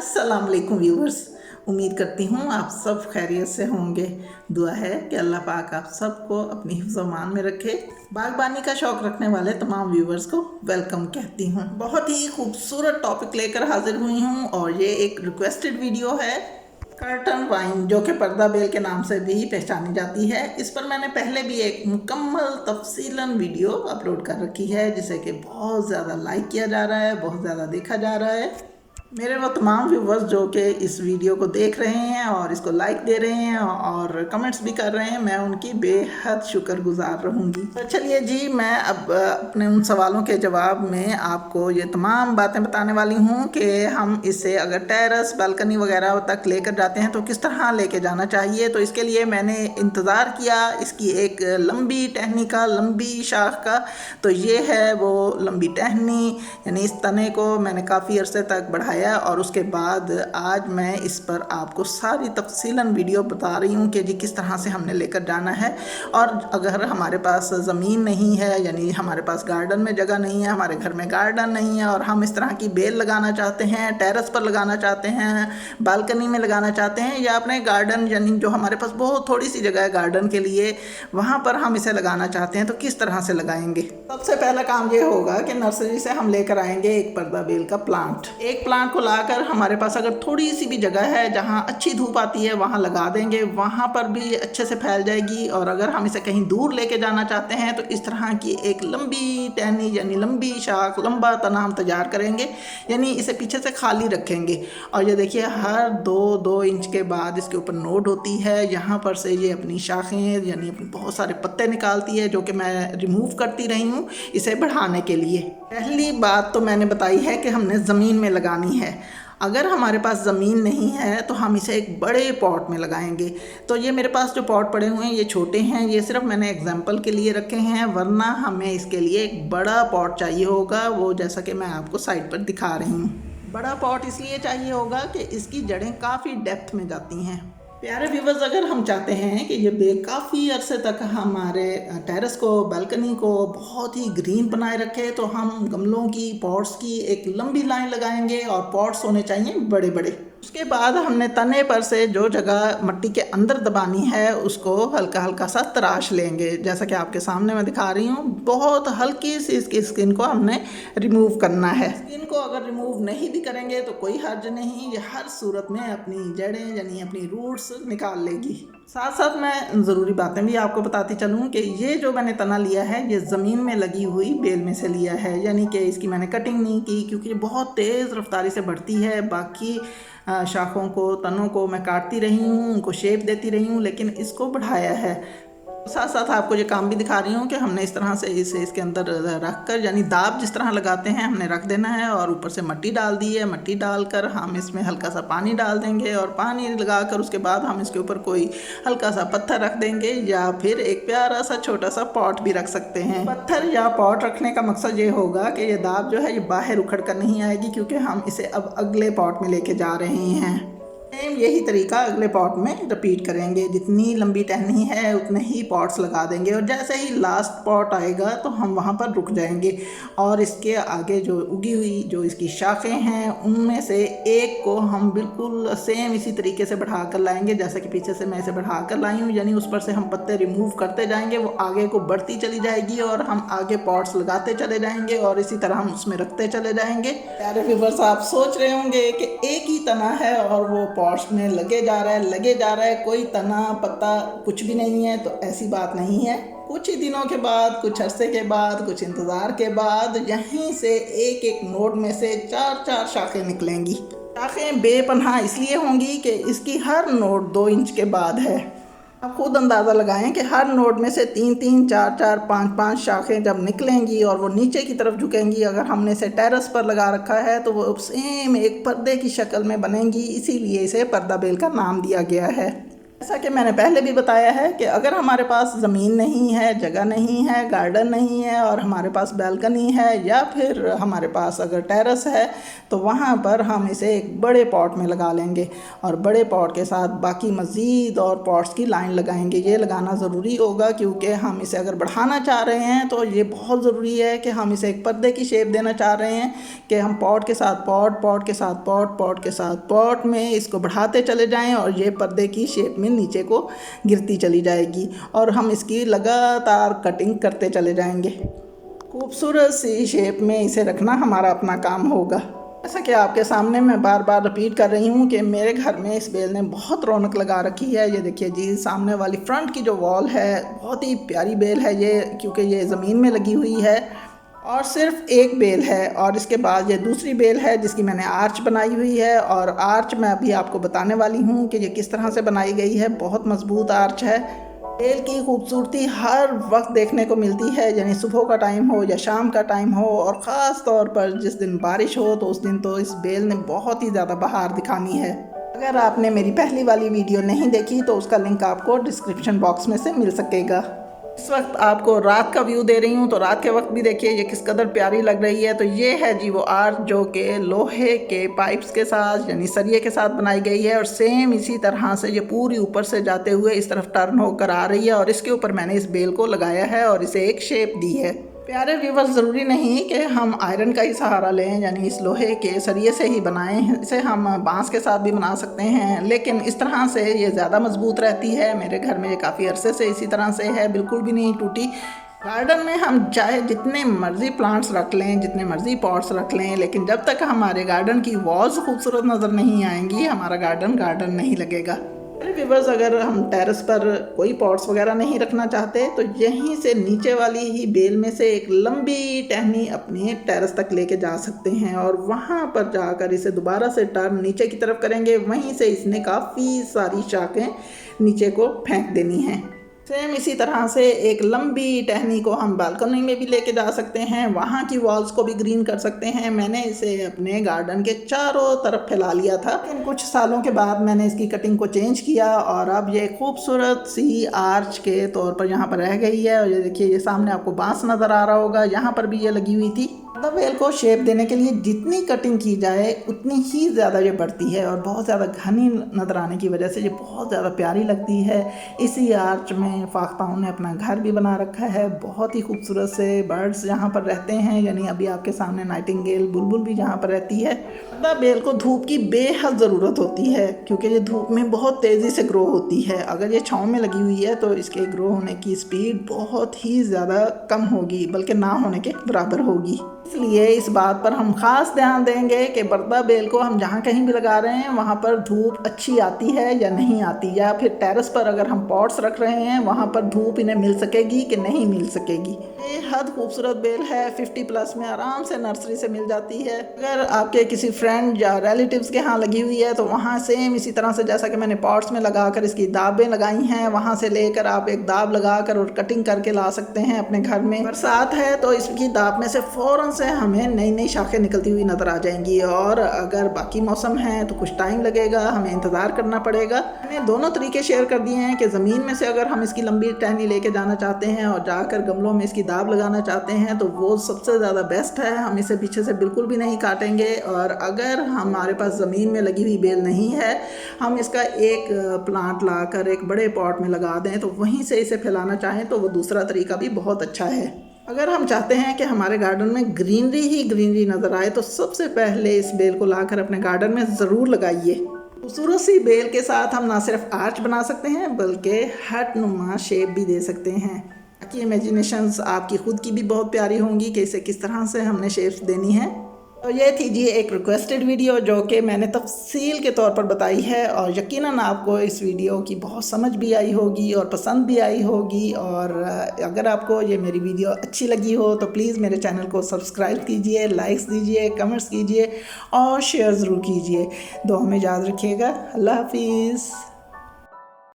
अस्सलाम वालेकुम व्यूवर्स। उम्मीद करती हूँ आप सब खैरियत से होंगे। दुआ है कि अल्लाह पाक आप सबको अपनी हिफ्ज़-ओ-मान में रखे। बागबानी का शौक़ रखने वाले तमाम व्यूवर्स को वेलकम कहती हूँ। बहुत ही खूबसूरत टॉपिक लेकर हाजिर हुई हूँ और ये एक रिक्वेस्टेड वीडियो है, कर्टन वाइन, जो कि पर्दा बेल के नाम से भी पहचानी जाती है। इस पर मैंने पहले भी एक मुकम्मल तफसीलन वीडियो अपलोड कर रखी है, जिसे कि बहुत ज़्यादा लाइक किया जा रहा है, बहुत ज़्यादा देखा जा रहा है। मेरे वो तमाम व्यूवर्स जो कि इस वीडियो को देख रहे हैं और इसको लाइक दे रहे हैं और कमेंट्स भी कर रहे हैं, मैं उनकी बेहद शुक्रगुजार रहूँगी। तो चलिए जी, मैं अब अपने उन सवालों के जवाब में आपको ये तमाम बातें बताने वाली हूँ कि हम इसे अगर टेरेस, बालकनी वगैरह तक लेकर जाते हैं तो किस तरह लेके जाना चाहिए। तो इसके लिए मैंने इंतज़ार किया इसकी एक लंबी टहनी का, लंबी शाख का। तो ये है वो लंबी टहनी, यानी इस तने को मैंने काफ़ी अरसे तक बढ़ाया और उसके बाद आज मैं इस पर आपको सारी तफसीलन वीडियो बता रही हूँ कि जी किस तरह से हमने लेकर जाना है। और अगर हमारे पास ज़मीन नहीं है, यानी हमारे पास गार्डन में जगह नहीं है, हमारे घर में गार्डन नहीं है और हम इस तरह की बेल लगाना चाहते हैं, टेरेस पर लगाना चाहते हैं, बालकनी में लगाना चाहते हैं, या अपने गार्डन यानी जो हमारे पास बहुत थोड़ी सी जगह है गार्डन के लिए, वहाँ पर हम इसे लगाना चाहते हैं, तो किस तरह से लगाएंगे। सबसे पहला काम ये होगा कि नर्सरी से हम लेकर आएंगे एक पर्दा बेल का प्लांट। एक प्लांट को लाकर हमारे पास अगर थोड़ी सी भी जगह है जहाँ अच्छी धूप आती है वहाँ लगा देंगे, वहाँ पर भी अच्छे से फैल जाएगी। और अगर हम इसे कहीं दूर लेके जाना चाहते हैं तो इस तरह की एक लंबी टहनी यानी लंबी शाख, लंबा तना हम तैयार करेंगे, यानी इसे पीछे से खाली रखेंगे। और ये देखिए, हर 2-2 इंच के बाद इसके ऊपर नोड होती है, यहाँ पर से ये अपनी शाखें यानी अपने बहुत सारे पत्ते निकालती है, जो कि मैं रिमूव करती रही हूँ इसे बढ़ाने के लिए। पहली बात तो मैंने बताई है कि हमने ज़मीन में लगानी है। अगर हमारे पास ज़मीन नहीं है तो हम इसे एक बड़े पॉट में लगाएंगे। तो ये मेरे पास जो पॉट पड़े हुए हैं ये छोटे हैं, ये सिर्फ मैंने एग्जांपल के लिए रखे हैं, वरना हमें इसके लिए एक बड़ा पॉट चाहिए होगा, वो जैसा कि मैं आपको साइड पर दिखा रही हूँ। बड़ा पॉट इसलिए चाहिए होगा कि इसकी जड़ें काफ़ी डेप्थ में जाती हैं। प्यारे व्यूवर्स, अगर हम चाहते हैं कि ये बेल काफ़ी अरसे तक हमारे टेरेस को, बालकनी को बहुत ही ग्रीन बनाए रखे, तो हम गमलों की, पॉट्स की एक लंबी लाइन लगाएंगे और पॉट्स होने चाहिए बड़े बड़े। उसके बाद हमने तने पर से जो जगह मिट्टी के अंदर दबानी है उसको हल्का हल्का सा तराश लेंगे, जैसा कि आपके सामने मैं दिखा रही हूँ। बहुत हल्की सी इसकी स्किन को हमने रिमूव करना है। स्किन को अगर रिमूव नहीं भी करेंगे तो कोई हर्ज नहीं, ये हर सूरत में अपनी जड़ें यानी अपनी रूट्स निकाल लेगी। साथ साथ मैं ज़रूरी बातें भी आपको बताती चलूँ कि ये जो मैंने तना लिया है ये ज़मीन में लगी हुई बेल में से लिया है, यानी कि इसकी मैंने कटिंग नहीं की, क्योंकि ये बहुत तेज़ रफ्तारी से बढ़ती है। बाकी शाखों को, तनों को मैं काटती रही हूँ, उनको शेप देती रही हूँ, लेकिन इसको बढ़ाया है। साथ साथ आपको ये काम भी दिखा रही हूँ कि हमने इस तरह से इसे इसके अंदर रख कर, यानी दाब जिस तरह लगाते हैं हमने रख देना है, और ऊपर से मिट्टी डाल दी है। मिट्टी डालकर हम इसमें हल्का सा पानी डाल देंगे और पानी लगाकर उसके बाद हम इसके ऊपर कोई हल्का सा पत्थर रख देंगे, या फिर एक प्यारा सा छोटा सा पॉट भी रख सकते हैं। पत्थर या पॉट रखने का मकसद ये होगा कि ये दाब जो है ये बाहर उखड़ कर नहीं आएगी, क्योंकि हम इसे अब अगले पॉट में लेके जा रहे हैं। सेम यही तरीका अगले पॉट में रिपीट करेंगे। जितनी लंबी टहनी है उतने ही पॉट्स लगा देंगे, और जैसे ही लास्ट पॉट आएगा तो हम वहाँ पर रुक जाएंगे और इसके आगे जो उगी हुई जो इसकी शाखें हैं उनमें से एक को हम बिल्कुल सेम इसी तरीके से बढ़ा कर लाएंगे, जैसे कि पीछे से मैं इसे बढ़ा कर लाई हूँ, यानी उस पर से हम पत्ते रिमूव करते जाएंगे, वो आगे को बढ़ती चली जाएगी और हम आगे पॉट्स लगाते चले जाएंगे और इसी तरह हम उसमें रखते चले जाएंगे। प्यारे व्यूअर्स, आप सोच रहे होंगे कि एक ही तना है और वो पॉट्स में लगे जा रहा है, कोई तना पत्ता कुछ भी नहीं है। तो ऐसी बात नहीं है। कुछ ही दिनों के बाद, कुछ अरसे के बाद, कुछ इंतज़ार के बाद यहीं से एक एक नोड में से 4-4 शाखें निकलेंगी। शाखें बेपनाह इसलिए होंगी कि इसकी हर नोड 2 इंच के बाद है। आप खुद अंदाज़ा लगाएं कि हर नोड में से 3-3, 4-4, 5-5 शाखें जब निकलेंगी और वो नीचे की तरफ झुकेंगी, अगर हमने इसे टेरेस पर लगा रखा है तो वो सेम एक पर्दे की शक्ल में बनेंगी, इसीलिए इसे पर्दा बेल का नाम दिया गया है। जैसा कि मैंने पहले भी बताया है कि अगर हमारे पास ज़मीन नहीं है, जगह नहीं है, गार्डन नहीं है और हमारे पास बैल्कनी है या फिर हमारे पास अगर टेरेस है तो वहाँ पर हम इसे एक बड़े पॉट में लगा लेंगे और बड़े पॉट के साथ बाकी मज़ीद और पॉट्स की लाइन लगाएंगे। ये लगाना ज़रूरी होगा क्योंकि हम इसे अगर बढ़ाना चाह रहे हैं तो ये बहुत ज़रूरी है कि हम इसे एक पर्दे की शेप देना चाह रहे हैं कि हम पॉट के साथ पॉट, पॉट के साथ पॉट, पॉट के साथ पॉट में इसको बढ़ाते चले जाएँ और ये पर्दे की शेप में नीचे को गिरती चली जाएगी और हम इसकी लगातार कटिंग करते चले जाएंगे। खूबसूरत सी शेप में इसे रखना हमारा अपना काम होगा। जैसा कि आपके सामने मैं बार बार रिपीट कर रही हूँ कि मेरे घर में इस बेल ने बहुत रौनक लगा रखी है। ये देखिए जी, सामने वाली फ्रंट की जो वॉल है बहुत ही प्यारी बेल है ये, क्योंकि ये ज़मीन में लगी हुई है और सिर्फ एक बेल है और इसके बाद ये दूसरी बेल है जिसकी मैंने आर्च बनाई हुई है और आर्च मैं अभी आपको बताने वाली हूँ कि ये किस तरह से बनाई गई है। बहुत मजबूत आर्च है। बेल की खूबसूरती हर वक्त देखने को मिलती है, यानी सुबह का टाइम हो या शाम का टाइम हो और ख़ास तौर पर जिस दिन बारिश हो तो उस दिन तो इस बेल ने बहुत ही ज़्यादा बहार दिखानी है। अगर आपने मेरी पहली वाली वीडियो नहीं देखी तो उसका लिंक आपको डिस्क्रिप्शन बॉक्स में से मिल सकेगा। इस वक्त आपको रात का व्यू दे रही हूँ तो रात के वक्त भी देखिए ये किस कदर प्यारी लग रही है। तो ये है जी वो आर्च जो कि लोहे के पाइप्स के साथ यानी सरिये के साथ बनाई गई है और सेम इसी तरह से ये पूरी ऊपर से जाते हुए इस तरफ टर्न होकर आ रही है और इसके ऊपर मैंने इस बेल को लगाया है और इसे एक शेप दी है। प्यारे व्यूवर्स, ज़रूरी नहीं कि हम आयरन का ही सहारा लें, यानी इस लोहे के सरिये से ही बनाएं। इसे हम बांस के साथ भी बना सकते हैं, लेकिन इस तरह से ये ज़्यादा मजबूत रहती है। मेरे घर में ये काफ़ी अरसे से इसी तरह से है, बिल्कुल भी नहीं टूटी। गार्डन में हम चाहे जितने मर्ज़ी प्लांट्स रख लें, जितने मर्ज़ी पॉट्स रख लें, लेकिन जब तक हमारे गार्डन की वॉल्स खूबसूरत नज़र नहीं आएंगी हमारा गार्डन गार्डन नहीं लगेगा। व्यूवर्स, अगर हम टेरेस पर कोई पॉट्स वगैरह नहीं रखना चाहते तो यहीं से नीचे वाली ही बेल में से एक लंबी टहनी अपने टेरेस तक लेके जा सकते हैं और वहाँ पर जाकर इसे दोबारा से टर्न नीचे की तरफ करेंगे। वहीं से इसने काफ़ी सारी शाखें नीचे को फेंक देनी हैं। सेम इसी तरह से एक लंबी टहनी को हम बालकनी में भी लेके जा सकते हैं, वहाँ की वॉल्स को भी ग्रीन कर सकते हैं। मैंने इसे अपने गार्डन के चारों तरफ फैला लिया था, लेकिन कुछ सालों के बाद मैंने इसकी कटिंग को चेंज किया और अब ये खूबसूरत सी आर्च के तौर पर यहाँ पर रह गई है। और ये देखिए, ये सामने आपको बांस नज़र आ रहा होगा, यहाँ पर भी ये लगी हुई थी। बेल को शेप देने के लिए जितनी कटिंग की जाए उतनी ही ज़्यादा ये बढ़ती है और बहुत ज़्यादा घनी नज़र आने की वजह से ये बहुत ज़्यादा प्यारी लगती है। इसी आर्च में फाख्ताओं ने अपना घर भी बना रखा है, बहुत ही खूबसूरत से बर्ड्स यहाँ पर रहते हैं, यानी अभी आपके सामने नाइटिंगेल बुलबुल भी यहाँ पर रहती है। बेल को धूप की बेहद ज़रूरत होती है क्योंकि ये धूप में बहुत तेज़ी से ग्रो होती है। अगर ये छाँव में लगी हुई है तो इसके ग्रो होने की स्पीड बहुत ही ज़्यादा कम होगी, बल्कि ना होने के बराबर होगी। इसलिए इस बात पर हम ख़ास ध्यान देंगे कि बर्दा बेल को हम जहाँ कहीं भी लगा रहे हैं वहाँ पर धूप अच्छी आती है या नहीं आती, या फिर टेरेस पर अगर हम पॉट्स रख रहे हैं वहाँ पर धूप इन्हें मिल सकेगी कि नहीं मिल सकेगी। बेहद खूबसूरत बेल है, 50+ में आराम से नर्सरी से मिल जाती है। अगर आपके किसी फ्रेंड या रिलेटिव्स के यहाँ लगी हुई है तो वहाँ सेम इसी तरह से जैसा कि मैंने पॉट्स में लगाकर इसकी दाबें लगाई हैं, वहाँ से लेकर आप एक दाब लगाकर और कटिंग करके ला सकते हैं अपने घर में। बरसात है तो इसकी दाब में से फ़ौरन से हमें नई नई शाखें निकलती हुई नज़र आ जाएंगी, और अगर बाकी मौसम है तो कुछ टाइम लगेगा, हमें इंतज़ार करना पड़ेगा। मैंने दोनों तरीके शेयर कर दिए हैं कि ज़मीन में से अगर हम इसकी लंबी टहनी लेके जाना चाहते हैं और जाकर गमलों में इसकी दाब लगाना चाहते हैं तो वो सबसे ज़्यादा बेस्ट है। हम इसे पीछे से बिल्कुल भी नहीं काटेंगे, और अगर हमारे पास ज़मीन में लगी हुई बेल नहीं है, हम इसका एक प्लांट लाकर एक बड़े पॉट में लगा दें तो वहीं से इसे फैलाना चाहें तो वो दूसरा तरीका भी बहुत अच्छा है। अगर हम चाहते हैं कि हमारे गार्डन में ग्रीनरी ही ग्रीनरी नज़र आए तो सबसे पहले इस बेल को लाकर अपने गार्डन में ज़रूर लगाइए। खूबसूरत सी बेल के साथ हम ना सिर्फ आर्च बना सकते हैं बल्कि हट नुमा शेप भी दे सकते हैं। बाकी इमेजिनेशंस आपकी खुद की भी बहुत प्यारी होंगी कि इसे किस तरह से हमने शेप्स देनी है। तो ये थी जी एक रिक्वेस्टेड वीडियो जो कि मैंने तफसील के तौर पर बताई है, और यकीनन आपको इस वीडियो की बहुत समझ भी आई होगी और पसंद भी आई होगी। और अगर आपको ये मेरी वीडियो अच्छी लगी हो तो प्लीज़ मेरे चैनल को सब्सक्राइब कीजिए, लाइक्स दीजिए, कमेंट्स कीजिए और शेयर ज़रूर कीजिए। दुआ में याद रखिएगा। अल्लाह हाफिज़।